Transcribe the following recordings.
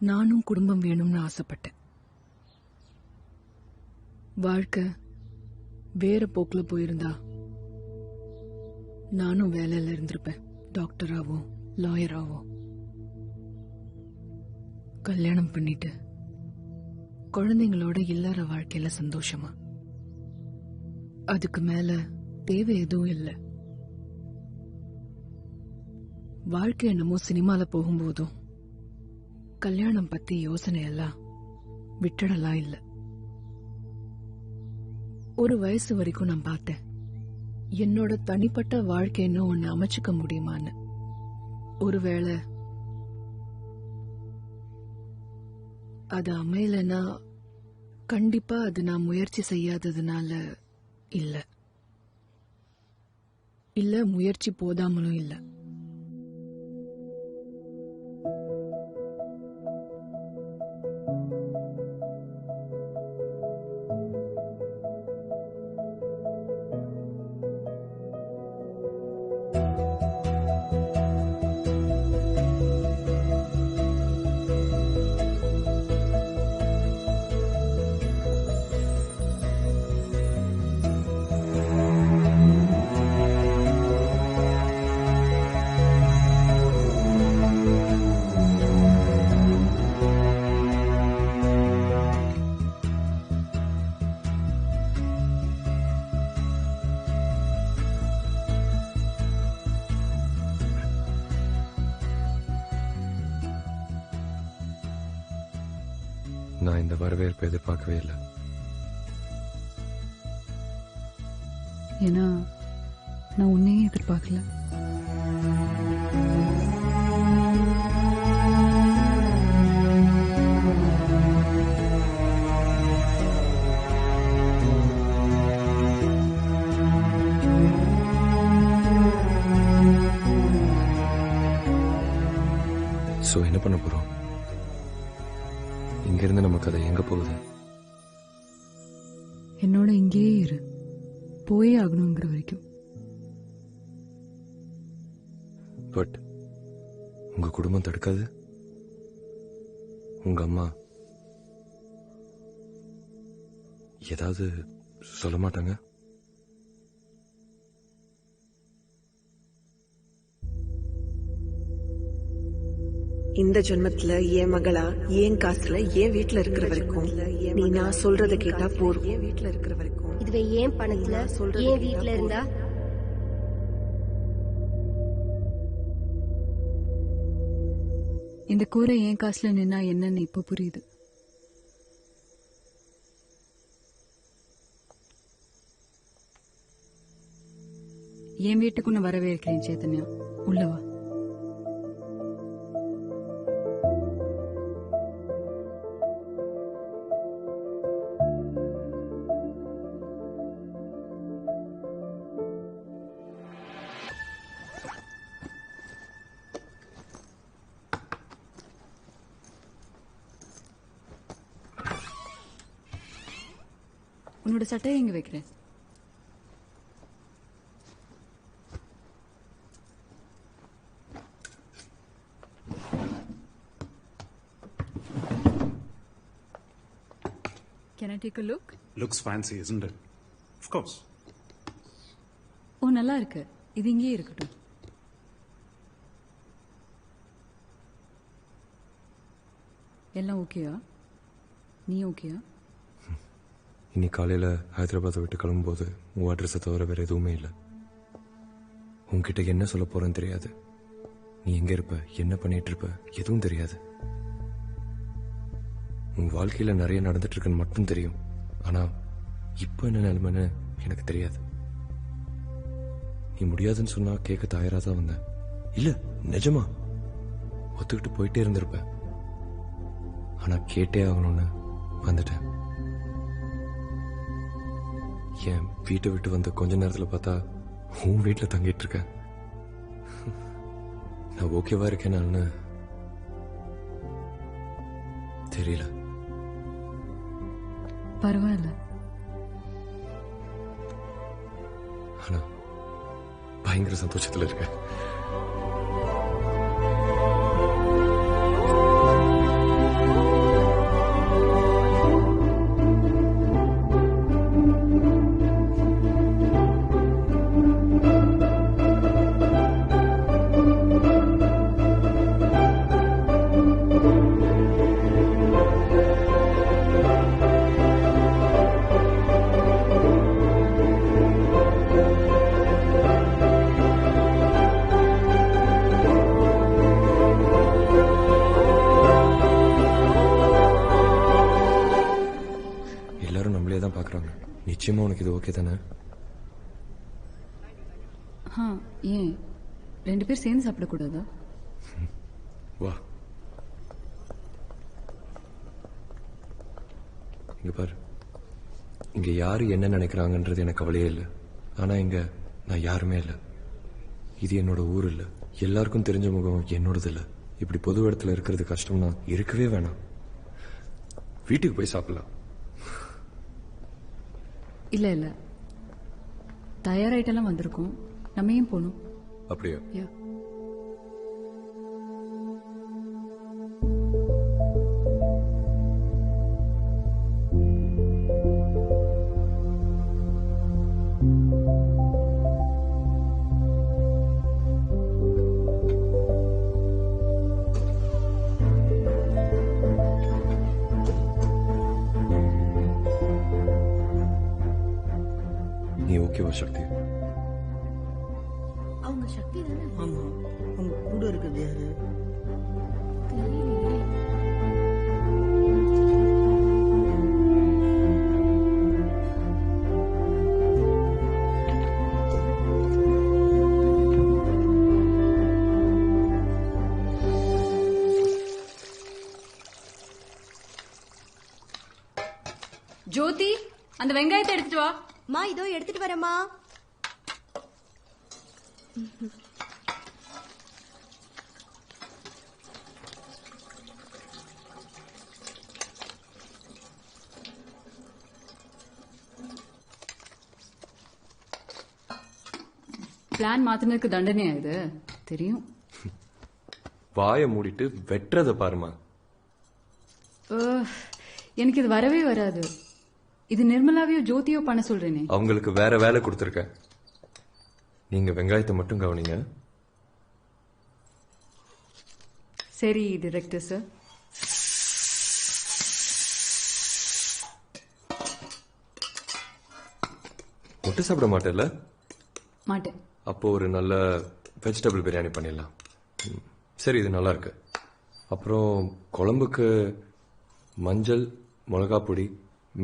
நானும் குடும்பம் வேணும்னு ஆசைப்பட்டேன். வாழ்க்கை வேற போக்குல போயிருந்தா நானும் வேலையில இருந்திருப்பேன், டாக்டராவோ லாயராவோ. கல்யாணம் பண்ணிட்டு குழந்தைங்களோட இல்லற வாழ்க்கையில சந்தோஷமா. அதுக்கு மேல தேவை எதுவும் இல்லை. வாழ்க்கை என்னமோ சினிமால போகும்போதும் கல்யாணம் பத்தி யோசனை எல்லாம் விட்டுடலாம் இல்ல. ஒரு வயசு வரைக்கும் நான் பார்த்தேன், என்னோட தனிப்பட்ட வாழ்க்கைன்னு ஒன்னு அமைச்சுக்க முடியுமான்னு. ஒருவேளை அது அமையலன்னா கண்டிப்பா அது நான் முயற்சி செய்யாததுனால இல்ல முயற்சி போதாமலும் இல்ல. நான் இந்த வரவேற்பை எதிர்பார்க்கவே இல்லை. ஏன்னா நான் உன்னையே எதிர்பார்க்கல. சோ என்ன பண்ண போறோம்? இங்கிருந்து நம்ம கதை எங்க போகுது? என்னோட இங்கேயே இரு, போயே ஆகணுங்கிற வரைக்கும். பட் உங்க குடும்பம் தடுக்காது? உங்க அம்மா ஏதாவது சொல்ல மாட்டாங்க? இந்த ஜென்மத்துல என் மகளா என் காசுல என் வீட்டுல இருக்கிற வரைக்கும் நீ நான் சொல்றத கேட்டா போறோம். என் வீட்டுல இருக்கிற வரைக்கும் இதுவே ஏன் பணத்துல என் வீட்டுல இருந்தா இந்த கூரை என் காசுல நின்னா என்னன்னு இப்ப புரியுது. என் வீட்டுக்கு நான் வரவேற்கிறேன் சேத்தன்யா, உள்ளவா. உன்னோட சட்டையை எங்க வைக்கிறேன்? Can I take a look? Looks fancy, isn't it? Of course. ஓ, நல்லா இருக்கு. இது இங்கேயே இருக்கட்டும். எல்லாம் ஓகேயா? நீ ஓகேயா? இன்னைக்கு காலையில ஹைதராபாத்தை விட்டு கிளம்பும்போது உன் அட்ரஸை தவிர வேற எதுவுமே இல்லை. உன்கிட்ட என்ன சொல்ல போறேன்னு தெரியாது. நீ எங்க இருப்ப, என்ன பண்ணிட்டு இருப்ப, எதுவும் தெரியாது. உன் வாழ்க்கையில நிறைய நடந்துட்டு இருக்குன்னு மட்டும் தெரியும். ஆனா இப்போ என்ன நிலைமைன்னு எனக்கு தெரியாது. நீ முடியாதுன்னு சொன்னா கேட்க தயாரா தான் வந்தேன். இல்ல நிஜமா ஒத்துக்கிட்டு போயிட்டே இருந்திருப்ப. ஆனா கேட்டே ஆகணும்னு வந்துட்டேன். என் வீட்டை விட்டு வந்த கொஞ்ச நேரத்துல பார்த்தா உன் வீட்டுல தங்கிட்டு இருக்கேன். நான் ஓகேவா இருக்கேன்னு தெரியல. பரவாயில்ல. ஆனா பயங்கர சந்தோஷத்துல இருக்கேன். நிச்சயமா உனக்கு இது ஓகே தானே? ஏன் 2 பேர் சேர்ந்து சாப்பிடக்கூடாதா? வா இங்க பாரு, இங்க யாரு என்ன நினைக்கிறாங்கன்றது எனக்கு கவலையே இல்லை. ஆனா இங்க நான் யாருமே இல்லை. இது என்னோட ஊர் இல்லை. எல்லாருக்கும் தெரிஞ்ச முகம் என்னோடது இல்லை. இப்படி பொது இடத்துல இருக்கிறது கஷ்டம்னா இருக்கவே வேணாம். வீட்டுக்கு போய் சாப்பிடலாம். இல்ல இல்ல, தயாராயிட்டெல்லாம் வந்திருக்கோம், நம்ம ஏன் போகணும்? அப்படியா? யா. நீ ஓகேவா சக்தி? அவங்க சக்தி தானே? ஆமா, அவங்க கூட இருக்கிறது யாரு? தெரியலையே. ஜோதி, அந்த வெங்காயத்தை எடுத்துட்டு வா. மா இதோ எடுத்துட்டு வரேம்மா. பிளான் மாத்தினதுக்கு தண்டனையா இது? தெரியும். வாயை மூடிட்டு வெட்டுறத பாருமா. எனக்கு இது வரவே வராது. இது நிர்மலாவையோ ஜோதியோ பண்ண சொல்றேனே. அவங்களுக்கு வேற வேலை கொடுத்துருக்கேன். நீங்க வெங்காயத்தை மட்டும் கவனிங்க. சரி டைரக்டர் சார். முட்டை சாப்பிட மாட்டேல்ல? மாட்டேன். அப்போ ஒரு நல்ல வெஜிடபிள் பிரியாணி பண்ணிடலாம். சரி, இது நல்லா இருக்கு. அப்புறம் குழம்புக்கு மஞ்சள், மிளகாய் பொடி,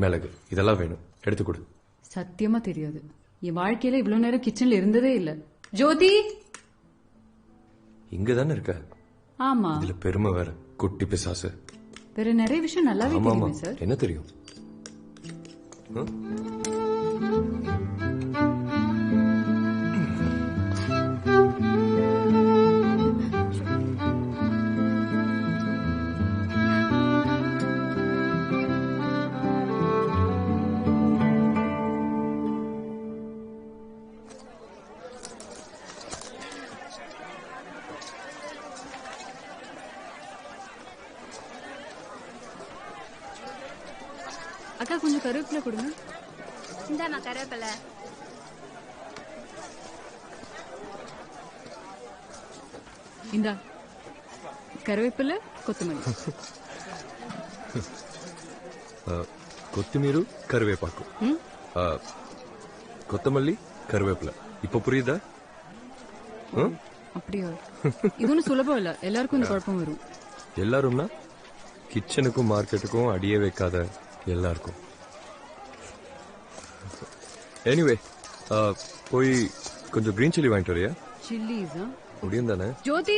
மிளகு இதெல்லாம் வேணும். எடுத்து கொடு. சத்தியமா தெரியாது. என் வாழ்க்கையில இவ்வளவு நேரம் கிச்சன்ல இருந்ததே இல்ல. ஜோதி, இங்க தானே இருக்க. ஆமா, இதுல பெருமை வேற. குட்டி பிசாசு. வேற நிறைய விஷயம் நல்லாவே ஆமா தெரியுமே சார். என்ன தெரியும்? அக்கா கொஞ்சம் கருவேப்பிலை கொடுங்க. இந்தாம்மா கருவேப்பிலை. இந்தா கருவேப்பிலை, கொத்தமல்லி. కొత్తిమీర కరివేపాకు, కొత్తమల్లి కరివేపిల. இப்ப புரியுதா? அப்படியா? இது ஒன்றும் சுலபம் இல்ல. எல்லாருக்கும் இந்த குழப்பம் வரும். எல்லாரும்னா கிச்சனுக்கும் மார்க்கெட்டுக்கும் அடியே வைக்காத எல்லாருக்கும். எனிவே, போய் கொஞ்சம் கிரீன் சில்லி வாங்கிட்டு வரியா? சில்லிஸா? முடியும் தானே? ஜோதி,